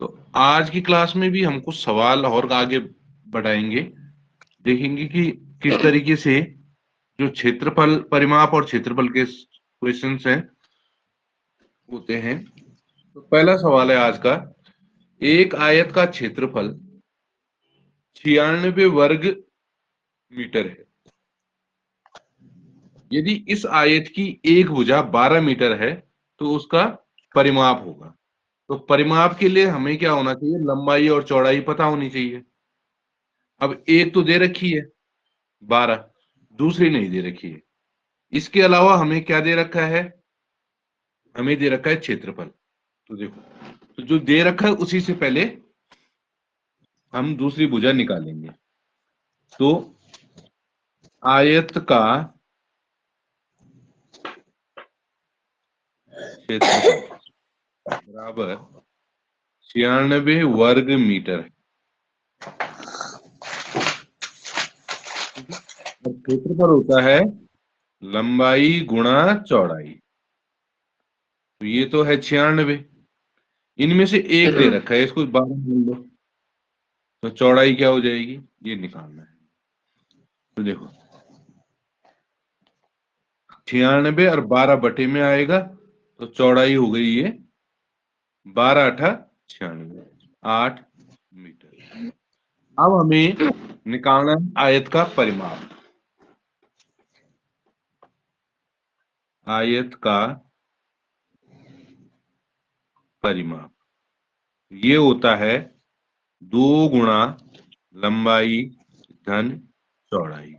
तो आज की क्लास में भी हम कुछ सवाल और आगे बढ़ाएंगे, देखेंगे कि किस तरीके से जो क्षेत्रफल परिमाप और क्षेत्रफल के क्वेश्चंस हैं होते हैं। तो पहला सवाल है आज का, एक आयत का क्षेत्रफल 96 वर्ग मीटर है। यदि इस आयत की एक भुजा 12 मीटर है तो उसका परिमाप होगा। तो परिमाप के लिए हमें क्या होना चाहिए, लंबाई और चौड़ाई पता होनी चाहिए। अब एक तो दे रखी है 12, दूसरी नहीं दे रखी है। इसके अलावा हमें क्या दे रखा है, हमें दे रखा है क्षेत्रफल। तो देखो, तो जो दे रखा है उसी से पहले हम दूसरी भुजा निकालेंगे। तो आयत का क्षेत्रफल बराबर 96 वर्ग मीटर है। और क्षेत्रफल होता है लंबाई गुणा चौड़ाई। तो ये तो है 96, इनमें से एक दे रखा है, इसको 12 मान लो। तो चौड़ाई क्या हो जाएगी, ये निकालना है। तो देखो 96 और 12 बटे में आएगा, तो चौड़ाई हो गई ये 12 अठा 96, 8 मीटर। अब हमें निकालना है आयत का परिमाप। आयत का परिमाप ये होता है 2 गुणा लंबाई धन चौड़ाई।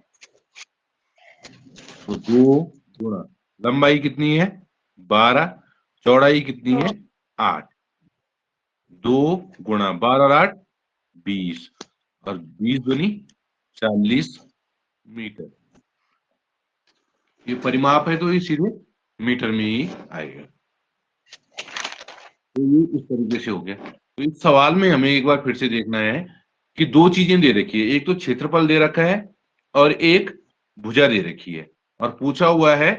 तो 2 गुणा लंबाई कितनी है 12, चौड़ाई कितनी है 8। 2 गुणा 12 और 8 20, और 20 दूनी 40 मीटर। ये परिमाप है तो ये सीधे मीटर में ही आएगा। तो ये इस तरीके से हो गया। तो इस सवाल में हमें एक बार फिर से देखना है कि दो चीजें दे रखी है, एक तो क्षेत्रफल दे रखा है और एक भुजा दे रखी है, और पूछा हुआ है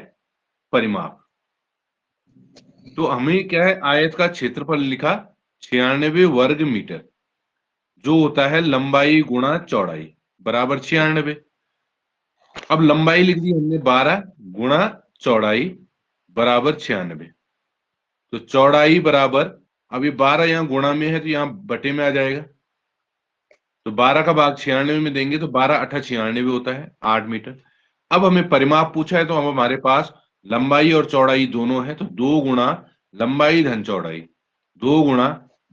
परिमाप। तो हमें क्या है, आयत का क्षेत्रफल लिखा 96 वर्ग मीटर, जो होता है लंबाई गुणा चौड़ाई बराबर 96। अब लंबाई लिख दी हमने 12 गुणा चौड़ाई बराबर 96। तो चौड़ाई बराबर, अब ये 12 यहाँ गुणा में है तो यहाँ बटे में आ जाएगा। तो 12 का भाग 96 में देंगे तो 12 अठा 96 होता है 8 मीटर। अब हमें परिमाप पूछा है तो अब हमारे पास लंबाई और चौड़ाई दोनों है, तो 2 गुणा लंबाई धन चौड़ाई, 2 गुणा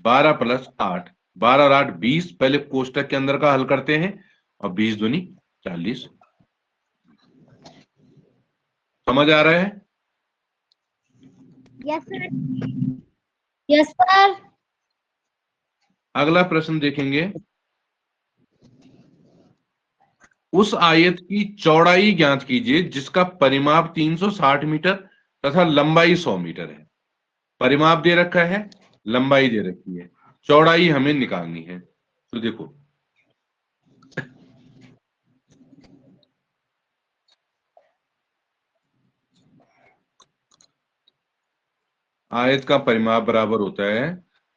12 प्लस 8, 12 और 8 20, पहले कोष्टक के अंदर का हल करते हैं, और 20 दूनी 40। समझ आ रहा है? Yes sir. Yes sir. अगला प्रश्न देखेंगे। उस आयत की चौड़ाई ज्ञात कीजिए जिसका परिमाप 360 मीटर तथा लंबाई 100 मीटर है। परिमाप दे रखा है, लंबाई दे रखी है, चौड़ाई हमें निकालनी है। तो देखो आयत का परिमाप बराबर होता है,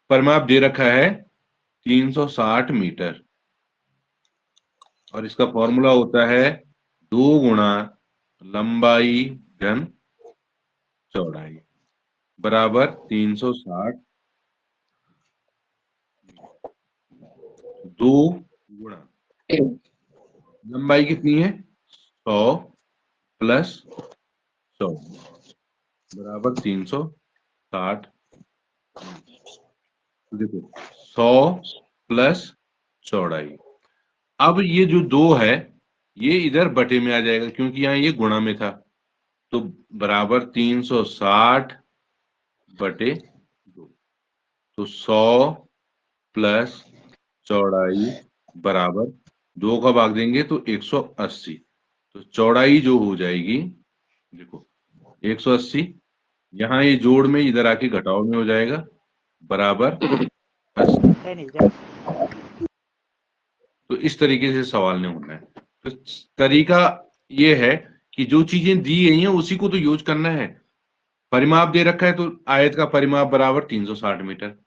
परिमाप दे रखा है 360 मीटर, और इसका फॉर्मूला होता है 2 गुणा लंबाई धन चौड़ाई बराबर 360। 2 गुणा लंबाई कितनी है 100 प्लस 100 बराबर 360। देखो 100 प्लस चौड़ाई, अब ये जो 2 है ये इधर बटे में आ जाएगा क्योंकि यहाँ ये गुणा में था। तो बराबर 360 बटे 2। तो 100 प्लस चौड़ाई बराबर 2 का भाग देंगे तो 180। तो चौड़ाई जो हो जाएगी, देखो 180, यहाँ ये जोड़ में इधर आके घटाव में हो जाएगा बराबर 80। तो इस तरीके से सवाल ने होना है। तो तरीका ये है कि जो चीजें दी गई हैं उसी को तो यूज करना है। परिमाप दे रखा है तो आयत का परिमाप बराबर 360 मीटर,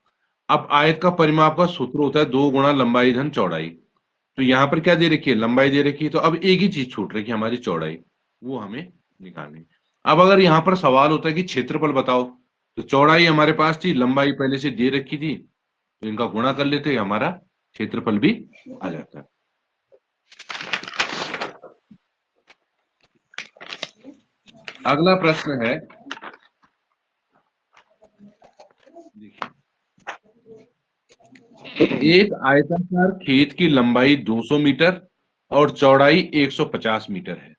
अब आयत का परिमाप का सूत्र होता है 2 गुणा लंबाई धन चौड़ाई। तो यहाँ पर क्या दे रखी है, लंबाई दे रखी है, तो अब एक ही चीज छूट रही है हमारी चौड़ाई, वो हमें निकालनी है। अब अगर यहाँ पर सवाल होता है कि क्षेत्रफल बताओ, तो चौड़ाई हमारे पास थी, लंबाई पहले से दे रखी थी, तो इनका गुणा कर लेते, हमारा क्षेत्रफल भी आ जाता है। अगला प्रश्न है, एक आयताकार खेत की लंबाई 200 मीटर और चौड़ाई 150 मीटर है।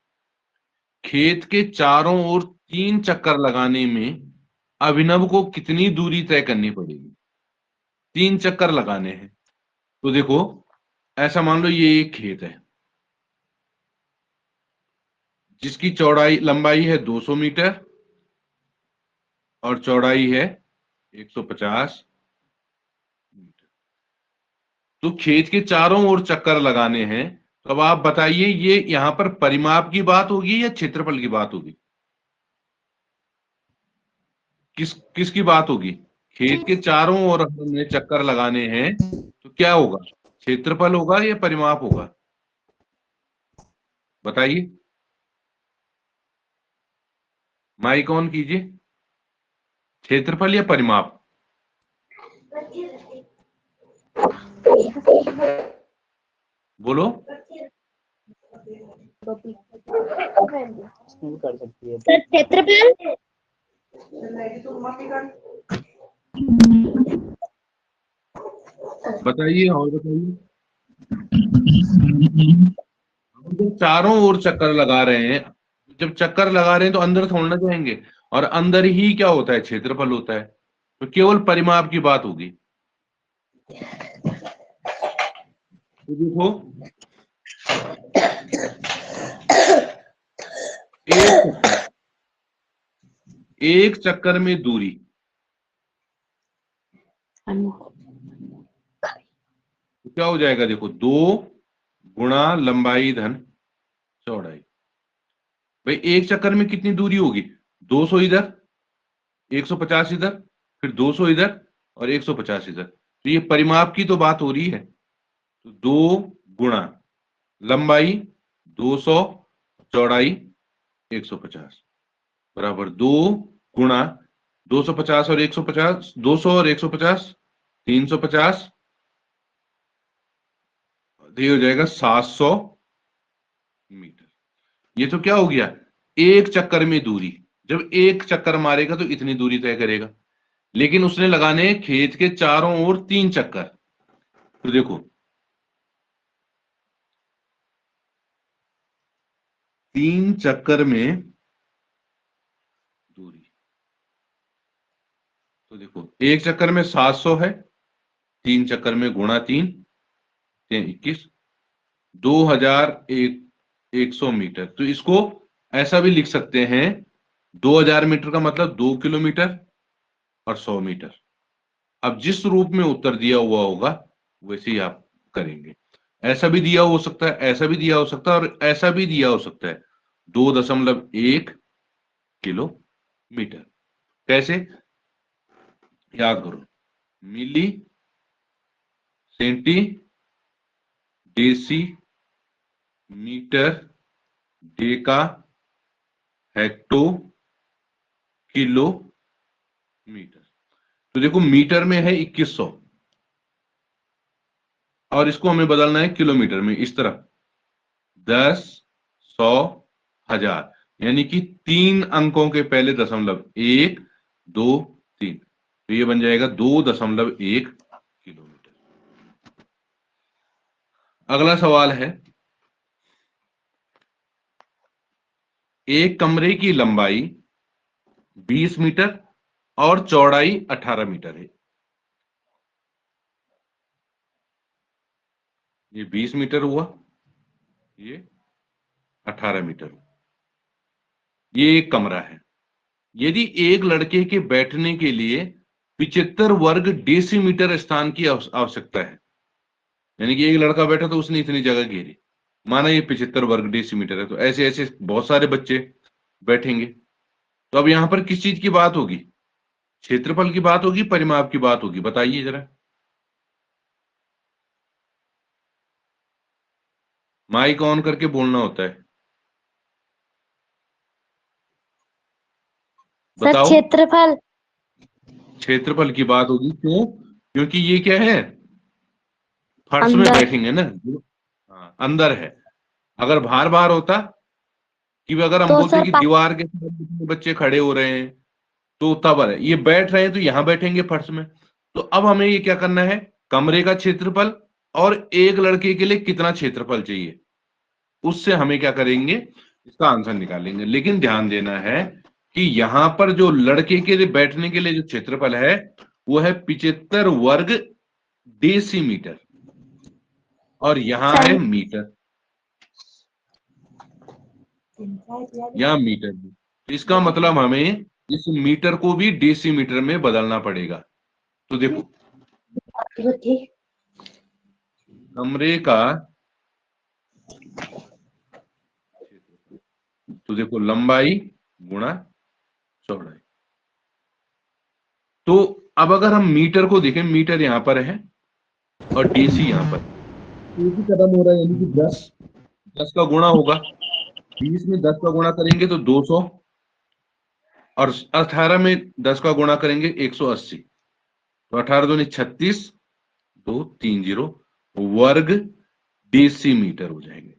खेत के चारों ओर 3 चक्कर लगाने में अभिनव को कितनी दूरी तय करनी पड़ेगी? 3 चक्कर लगाने हैं। तो देखो, ऐसा मान लो ये एक खेत है जिसकी चौड़ाई लंबाई है 200 मीटर और चौड़ाई है 150 मीटर। तो खेत के चारों ओर चक्कर लगाने हैं, तो अब आप बताइए ये यहां पर परिमाप की बात होगी या क्षेत्रफल की बात होगी? किसकी बात होगी? खेत के चारों ओर हमें चक्कर लगाने हैं, तो क्या होगा, क्षेत्रफल होगा या परिमाप होगा? बताइए, माइक ऑन कीजिए। क्षेत्रफल या परिमाप? बोलो। कर सकती है। सर क्षेत्रफल। बताइए और बताइए। हम जब चारों ओर चक्कर लगा रहे हैं, जब चक्कर लगा रहे हैं तो अंदर थोड़ा ना जाएंगे, और अंदर ही क्या होता है, क्षेत्रफल होता है, तो केवल परिमाप की बात होगी। तो देखो, एक चक्कर में दूरी, तो क्या हो जाएगा, देखो 2 गुणा लंबाई धन चौड़ाई। भाई एक चक्कर में कितनी दूरी होगी, 200 इधर, 150 इधर, फिर 200 इधर और 150 इधर, तो ये परिमाप की तो बात हो रही है। तो 2 गुणा लंबाई 200, चौड़ाई 150 बराबर 2 गुणा 250 और 150, 200 और 150 350, ये हो जाएगा 700 मीटर। ये तो क्या हो गया, एक चक्कर में दूरी, जब एक चक्कर मारेगा तो इतनी दूरी तय करेगा, लेकिन उसने लगाने खेत के चारों ओर 3 चक्कर। तो देखो 3 चक्कर में दूरी, तो देखो एक चक्कर में 700 है, 3 चक्कर में गुणा 3 21, 2100 मीटर। तो इसको ऐसा भी लिख सकते हैं, 2000 मीटर का मतलब 2 किलोमीटर और 100 मीटर। अब जिस रूप में उत्तर दिया हुआ होगा वैसे ही आप करेंगे। ऐसा भी दिया हो सकता है, ऐसा भी दिया हो सकता है, और ऐसा भी दिया हो सकता है, 2.1 किलोमीटर। कैसे, याद करो, milli, centi, deci, metre, deca, hecto, kilometre. तो देखो मीटर में है 2100 और इसको हमें बदलना है किलोमीटर में, इस तरह 10, 100, 1000, यानी कि 3 अंकों के पहले दशमलव, 1, 2, 3, तो ये बन जाएगा 2.1 किलोमीटर। अगला सवाल है, एक कमरे की लंबाई 20 मीटर और चौड़ाई 18 मीटर है। ये 20 मीटर हुआ, ये 18 मीटर हुआ। ये एक कमरा है। यदि एक लड़के के बैठने के लिए 75 वर्ग डेसीमीटर स्थान की आवश्यकता है, यानी कि एक लड़का बैठा तो उसने इतनी जगह घेरी, माना ये 75 वर्ग डेसीमीटर है, तो ऐसे ऐसे बहुत सारे बच्चे बैठेंगे। तो अब यहां पर किस चीज की बात होगी, क्षेत्रफल की बात होगी, परिमाप की बात होगी? बताइए जरा। माइक ऑन करके बोलना होता है। सर बताओ। क्षेत्रफल। क्षेत्रफल की बात होगी, क्यों? क्योंकि ये क्या है, फर्श में अंदर। बैठेंगे ना। हाँ, अंदर है। अगर बाहर बाहर होता कि अगर हम तो बोलते सर कि दीवार के साथ जितने बच्चे खड़े हो रहे हैं तो तब है, ये बैठ रहे हैं तो यहां बैठेंगे फर्श में। तो अब हमें ये क्या करना है, कमरे का क्षेत्रफल और एक लड़के के लिए कितना क्षेत्रफल चाहिए, उससे हमें क्या करेंगे, इसका आंसर निकालेंगे। लेकिन ध्यान देना है कि यहां पर जो लड़के के लिए बैठने के लिए जो क्षेत्रफल है वो है 75 वर्ग डेसीमीटर, और यहां सर है मीटर, यहां मीटर भी। तो इसका मतलब हमें इस मीटर को भी डेसीमीटर में बदलना पड़ेगा। तो देखो, कमरे का, तो देखो लंबाई गुणा चौड़ाई। तो अब अगर हम मीटर को देखें, मीटर यहां पर है और डीसी यहां पर, एक ही कदम हो रहा है, यानी कि 10 का गुणा होगा। 20 में 10 का गुणा करेंगे तो 200, और 18 में 10 का गुणा करेंगे 180। तो 18 दूनी 36, 230 वर्ग डेसीमीटर हो जाएंगे।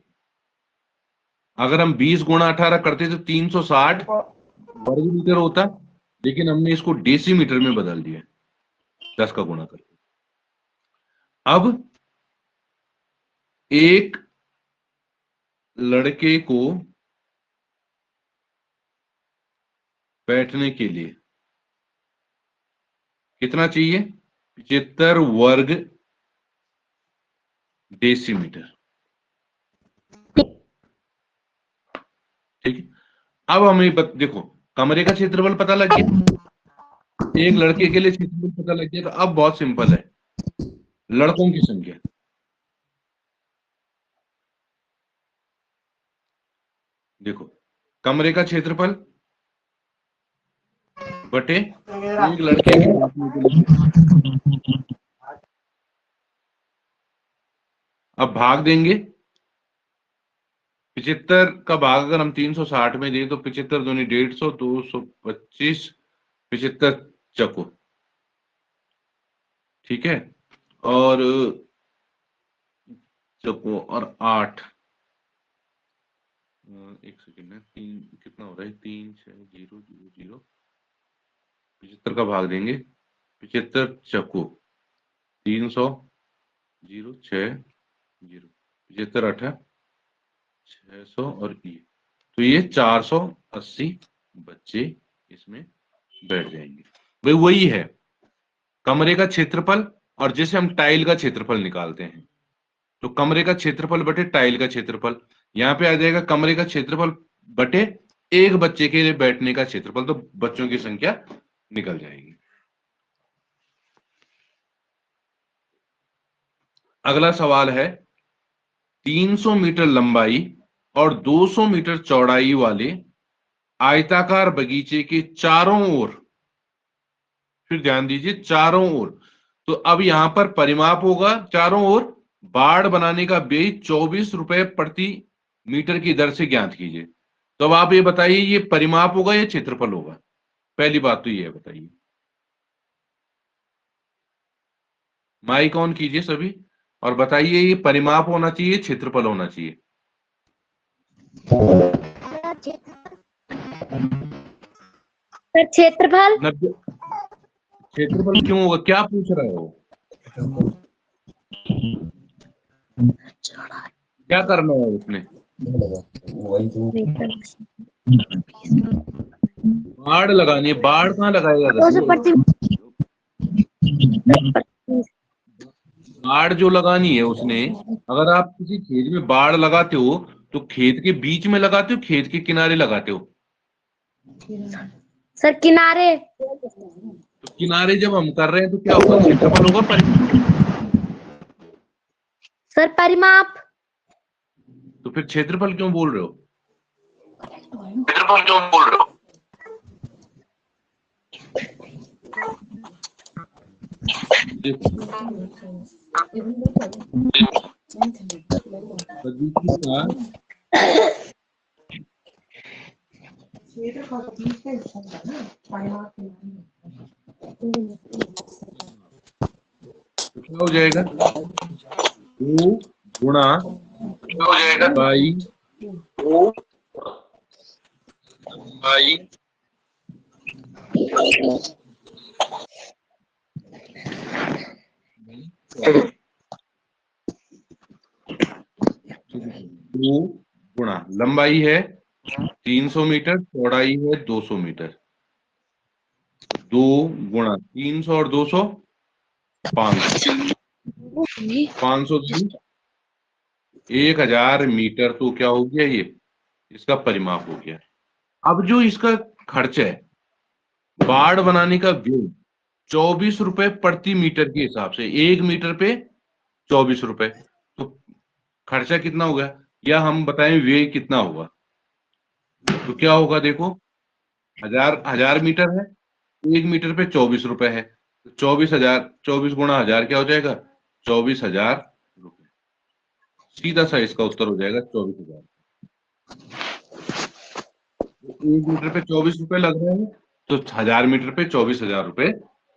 अगर हम 20 गुणा 18 करते तो 360 वर्ग मीटर होता, लेकिन हमने इसको डेसीमीटर में बदल दिया 10 का गुणा करके। अब एक लड़के को बैठने के लिए कितना चाहिए, 75 वर्ग डेसीमीटर। ठीक है। अब हमें देखो, कमरे का क्षेत्रफल पता लग गया, एक लड़के के लिए क्षेत्रफल पता लग गया। तो अब बहुत सिंपल है, लड़कों की संख्या। देखो, कमरे का क्षेत्रफल बटे एक लड़के के बैठने के लिए क्षेत्रफल। अब भाग देंगे, 75 का भाग अगर हम 360 में दें तो 75 दूनी 150, 225, 75 चको, ठीक है। और चको और 8, एक सेकेंड है, 3 कितना हो रहा है, 3 6 0 0 0, 75 का भाग देंगे, 75 चको 300, 0 6 0, 75 8 600 और ये, तो ये 480 बच्चे इसमें बैठ जाएंगे। भाई वही है कमरे का क्षेत्रफल, और जैसे हम टाइल का क्षेत्रफल निकालते हैं, तो कमरे का क्षेत्रफल बटे टाइल का क्षेत्रफल, यहां पे आ जाएगा कमरे का क्षेत्रफल बटे एक बच्चे के लिए बैठने का क्षेत्रफल, तो बच्चों की संख्या निकल जाएगी। अगला सवाल है, 300 मीटर लंबाई और 200 मीटर चौड़ाई वाले आयताकार बगीचे के चारों ओर, फिर ध्यान दीजिए चारों ओर, तो अब यहां पर परिमाप होगा चारों ओर, बाड़ बनाने का व्यय 24 रुपए प्रति मीटर की दर से ज्ञात कीजिए। तो अब आप ये बताइए, ये परिमाप होगा या क्षेत्रफल होगा? पहली बात तो ये बताइए, माइक ऑन कीजिए सभी और बताइए, ये परिमाप होना चाहिए क्षेत्रफल होना चाहिए? सर क्षेत्रफल। 90। क्षेत्रफल क्यों होगा, क्या पूछ रहा है वो, क्या करना है उसने? बाढ़ लगानी है, बाढ़ कहाँ लगाएगा? 225। बाढ़ जो लगानी है उसने, अगर आप किसी खेत में बाढ़ लगाते हो तो खेत के बीच में लगाते हो, खेत के किनारे लगाते हो? सर किनारे। तो किनारे जब हम कर रहे हैं तो क्या होगा, क्षेत्रफल होगा सर परिमाप। तो फिर क्षेत्रफल क्यों बोल रहे हो, क्षेत्रफल क्यों बोल रहे हो? सदिकी का तो क्या हो जाएगा, 2 गुणा लंबाई दो गुणा लंबाई है 300 मीटर, चौड़ाई है 200 मीटर। 2 गुणा 300 और 200 500, 500 1000 मीटर। तो क्या हो गया, ये इसका परिमाप हो गया। अब जो इसका खर्च है, बाड़ बनाने का व्यय 24 रुपए प्रति मीटर के हिसाब से, 1 मीटर पे 24 रुपए। तो खर्चा कितना होगा, या हम बताएं व्यय कितना होगा। तो क्या होगा, देखो, 1000 मीटर है, 1 मीटर पे 24 रुपए है, तो 24,000, 24 गुणा 1000 क्या हो जाएगा, 24,000 रुपए। सीधा सा इसका उत्तर हो जाएगा 24,000। 1 मीटर पे 24 रुपए लग रहे हैं, तो 1000 मीटर पे 24,000 रुपए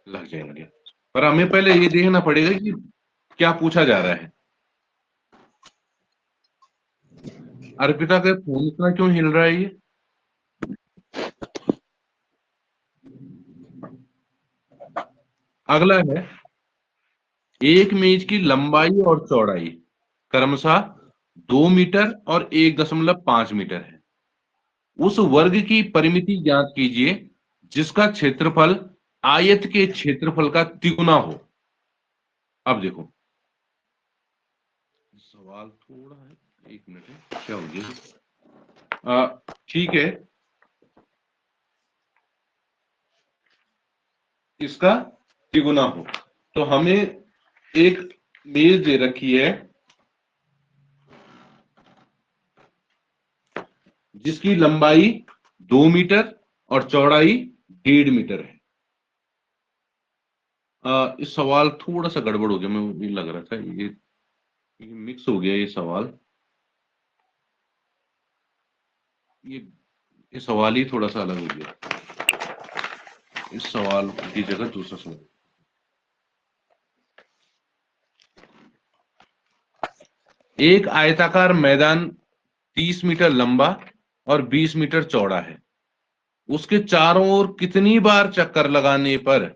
लग जाएंगे। पर हमें पहले ये देखना पड़ेगा कि क्या पूछा जा रहा है। अर्पिता का फोन इतना क्यों हिल रहा है ये। अगला है, एक मेज की लंबाई और चौड़ाई क्रमशः 2 मीटर और 1.5 मीटर है। उस वर्ग की परिमिति ज्ञात कीजिए जिसका क्षेत्रफल आयत के क्षेत्रफल का तिगुना हो। अब देखो, सवाल थोड़ा है, 1 मिनट है, क्या हो गया। ठीक है, इसका तिगुना हो, तो हमें एक मेज दे रखी है जिसकी लंबाई 2 मीटर और चौड़ाई 1.5 मीटर है। इस सवाल थोड़ा सा गड़बड़ हो गया, मुझे लग रहा था ये मिक्स हो गया ये सवाल। ये सवाल ही थोड़ा सा अलग हो गया, इस सवाल की जगह दूसरा सवाल। एक आयताकार मैदान 30 मीटर लंबा और 20 मीटर चौड़ा है। उसके चारों ओर कितनी बार चक्कर लगाने पर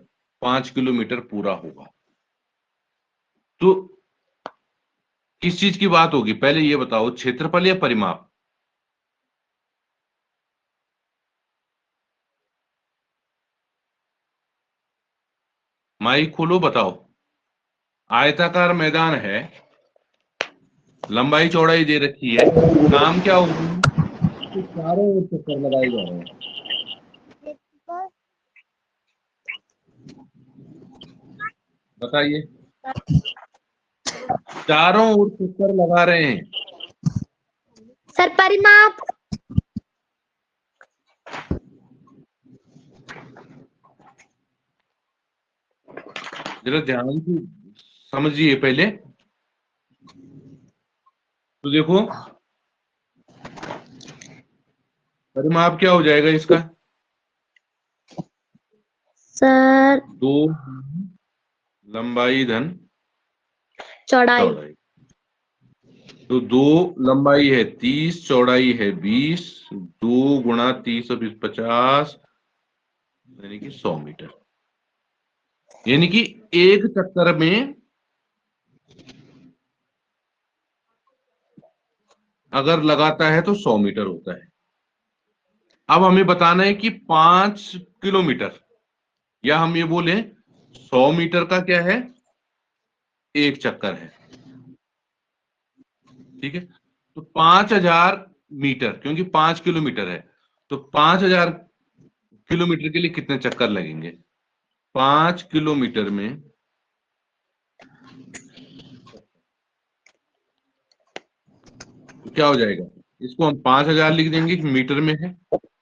5 किलोमीटर पूरा होगा। तो किस चीज की बात होगी, पहले ये बताओ, क्षेत्रफल या परिमाप। माइक खोलो, बताओ। आयताकार मैदान है, लंबाई चौड़ाई दे रखी है, काम क्या होगा, चारों ओर चक्कर लगाए जा रहे हैं। बताइए, चारों ओर चक्कर लगा रहे हैं। सर परिमाप। जरा ध्यान से समझिए पहले। तो देखो, परिमाप क्या हो जाएगा इसका, सर 2 लंबाई धन चौड़ाई। चौड़ाई। तो 2 लंबाई है 30, चौड़ाई है 20, 2 गुणा 30 और 20 50, यानी कि 100 मीटर। यानी कि एक चक्कर में अगर लगाता है तो 100 मीटर होता है। अब हमें बताना है कि 5 किलोमीटर, या हम ये बोले 100 मीटर का क्या है, एक चक्कर है। ठीक है, तो 5000 मीटर, क्योंकि 5 किलोमीटर है, तो 5000 किलोमीटर के लिए कितने चक्कर लगेंगे। 5 किलोमीटर में तो क्या हो जाएगा, इसको हम 5000 लिख देंगे, मीटर में है,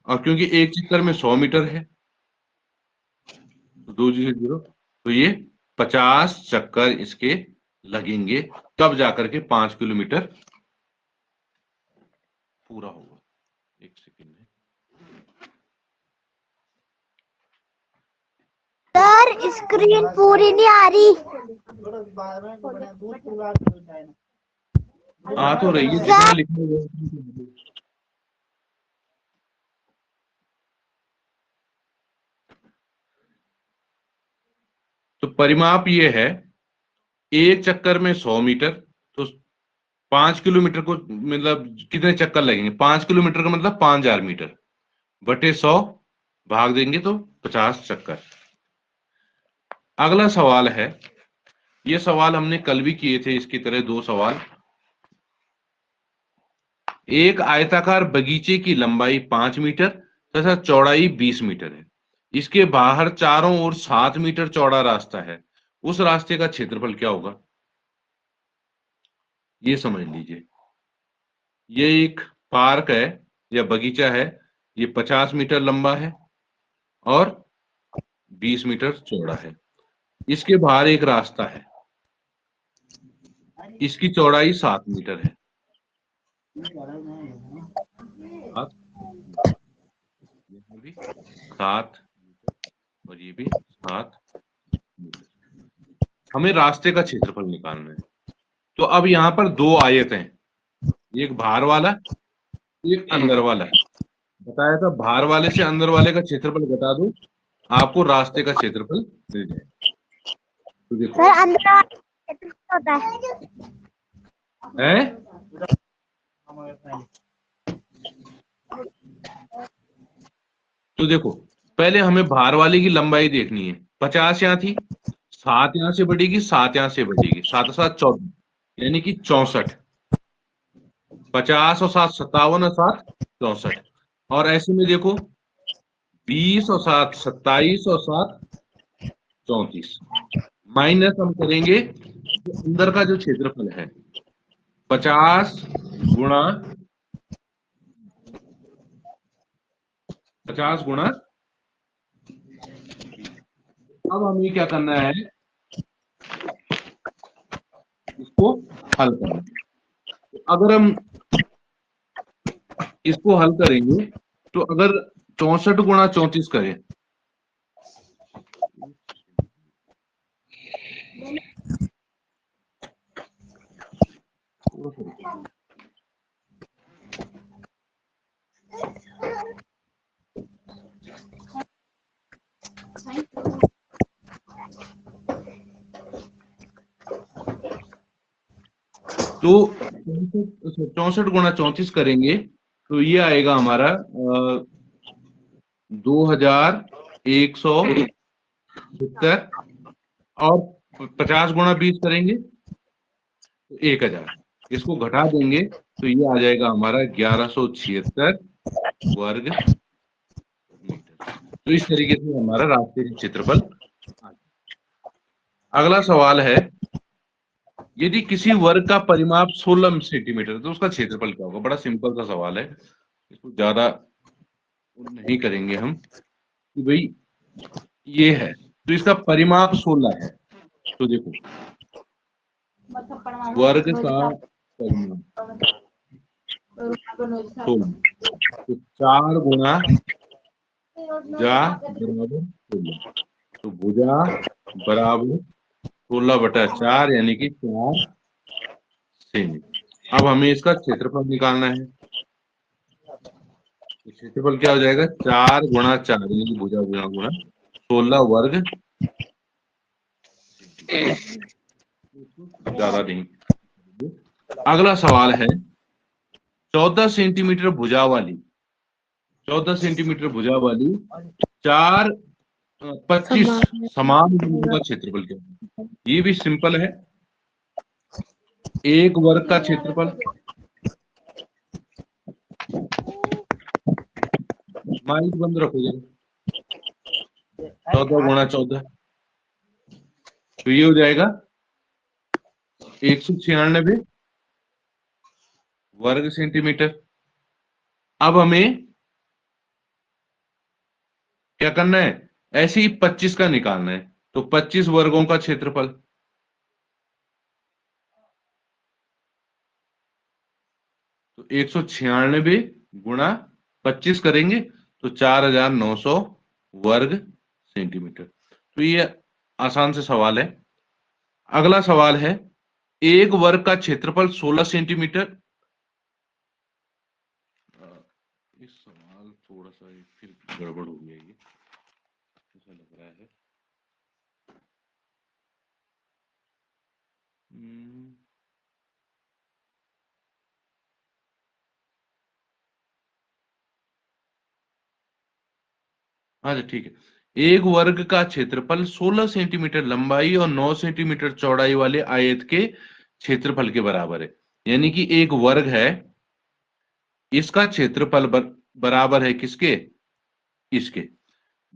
और क्योंकि एक चक्कर में 100 मीटर है, तो 2 0 0, तो ये 50 चक्कर इसके लगेंगे, तब जाकर के 5 किलोमीटर पूरा होगा। एक सेकेंड में। सर स्क्रीन पूरी नहीं आ रही। आ तो रही है, जितना लिखा हुआ है उतना तो है। तो परिमाप ये है, एक चक्कर में 100 मीटर, तो 5 किलोमीटर को मतलब कितने चक्कर लगेंगे? 5 किलोमीटर का मतलब 5000 मीटर बटे 100 भाग देंगे तो 50 चक्कर। अगला सवाल है, ये सवाल हमने कल भी किए थे, इसकी तरह दो सवाल। एक आयताकार बगीचे की लंबाई 5 मीटर तथा चौड़ाई 20 मीटर है। इसके बाहर चारों ओर 7 मीटर चौड़ा रास्ता है। उस रास्ते का क्षेत्रफल क्या होगा? ये समझ लीजिए, ये एक पार्क है या बगीचा है, ये 50 मीटर लंबा है और 20 मीटर चौड़ा है। इसके बाहर एक रास्ता है, इसकी चौड़ाई 7 मीटर है। 7 और ये भी 7 मीटर। हमें रास्ते का क्षेत्रफल निकालना है। तो अब यहाँ पर दो आयत हैं, एक बाहर वाला, एक अंदर वाला। बताया था बाहर वाले से अंदर वाले का क्षेत्रफल घटा दो, आपको रास्ते का क्षेत्रफल मिल जाएगा। तो देखो सर अंदर होता है, तो देखो पहले हमें बाहर वाले की लंबाई देखनी है। 50 यहाँ थी, 7 यहाँ से बढ़ेगी, 7 यहाँ से बढ़ेगी, 7 और 7 14, यानी कि 64। 50 और 7 57 और 7 64। और ऐसे में देखो 20 और 7 27 और 7 34। माइनस हम करेंगे तो अंदर का जो क्षेत्रफल है 50 गुणा 50 गुणा। अब हमें क्या करना है, इसको हल करना है। अगर हम इसको हल करेंगे तो अगर 64 गुणा 34 करें, तो 64 गुणा 34 करेंगे तो ये आएगा हमारा 2170। और 50 गुणा 20 करेंगे तो 1000। इसको घटा देंगे तो ये आ जाएगा हमारा 1176 वर्ग मीटर। तो इस तरीके से हमारा रास्ते का क्षेत्रफल। अगला सवाल है, यदि किसी वर्ग का परिमाप 16 सेंटीमीटर तो उसका क्षेत्रफल क्या होगा? बड़ा सिंपल सा सवाल है, इसको ज्यादा नहीं करेंगे हम कि भाई ये है तो इसका परिमाप 16 है। तो देखो वर्ग का परिमाप 16, तो 4 गुणा भुजा बराबर 16, तो भुजा बराबर 16/4 यानी कि 4 सेमी। अब हमें इसका क्षेत्रफल निकालना है। तो क्षेत्रफल क्या हो जाएगा? 4 गुणा 4 यानी कि भुजा गुणा गुणा 16 वर्ग, ज्यादा नहीं। अगला सवाल है, 14 सेंटीमीटर भुजा वाली 14 सेंटीमीटर भुजा वाली 25 समान बिंदुओं का क्षेत्रफल क्या है? ये भी सिंपल है, एक वर्ग का क्षेत्रफल माइक बंद रखो जरा, 14 गुणा 14, तो ये हो जाएगा 196 वर्ग सेंटीमीटर। अब हमें क्या करना है, ऐसे ही 25 का निकालना है। तो 25 वर्गों का क्षेत्रफल तो 196 गुणा 25 करेंगे तो 4900 वर्ग सेंटीमीटर। तो ये आसान से सवाल है। अगला सवाल है, एक वर्ग का क्षेत्रफल 16 सेंटीमीटर। इस सवाल थोड़ा सा फिर गड़बड़ हो गया, ये ऐसा लग रहा है। हाँ जी, ठीक है। एक वर्ग का क्षेत्रफल 16 सेंटीमीटर लंबाई और 9 सेंटीमीटर चौड़ाई वाले आयत के क्षेत्रफल के बराबर है। यानी कि एक वर्ग है, इसका क्षेत्रफल बराबर है किसके? इसके,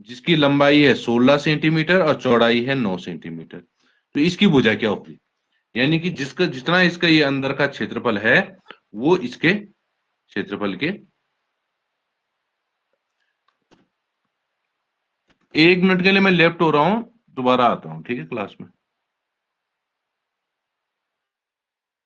जिसकी लंबाई है 16 सेंटीमीटर और चौड़ाई है 9 सेंटीमीटर। तो इसकी भुजा क्या होगी? यानी कि जिसका जितना इसका ये अंदर का क्षेत्रफल है वो इसके क्षेत्रफल के। 1 मिनट के लिए मैं लेफ्ट हो रहा हूं, दोबारा आता हूं, ठीक है, क्लास में।